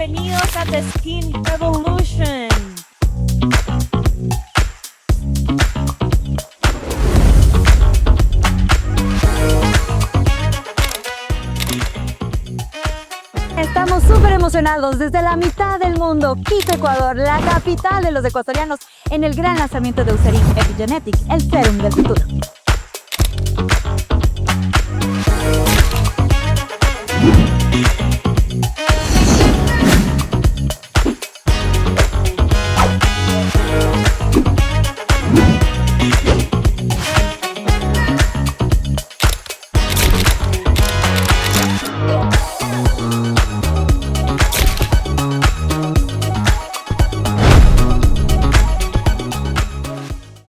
bienvenidos a The Skin Revolution. Estamos súper emocionados desde la mitad del mundo, Quito, Ecuador, la capital de los ecuatorianos, en el gran lanzamiento de Epigenetic, el serum del futuro.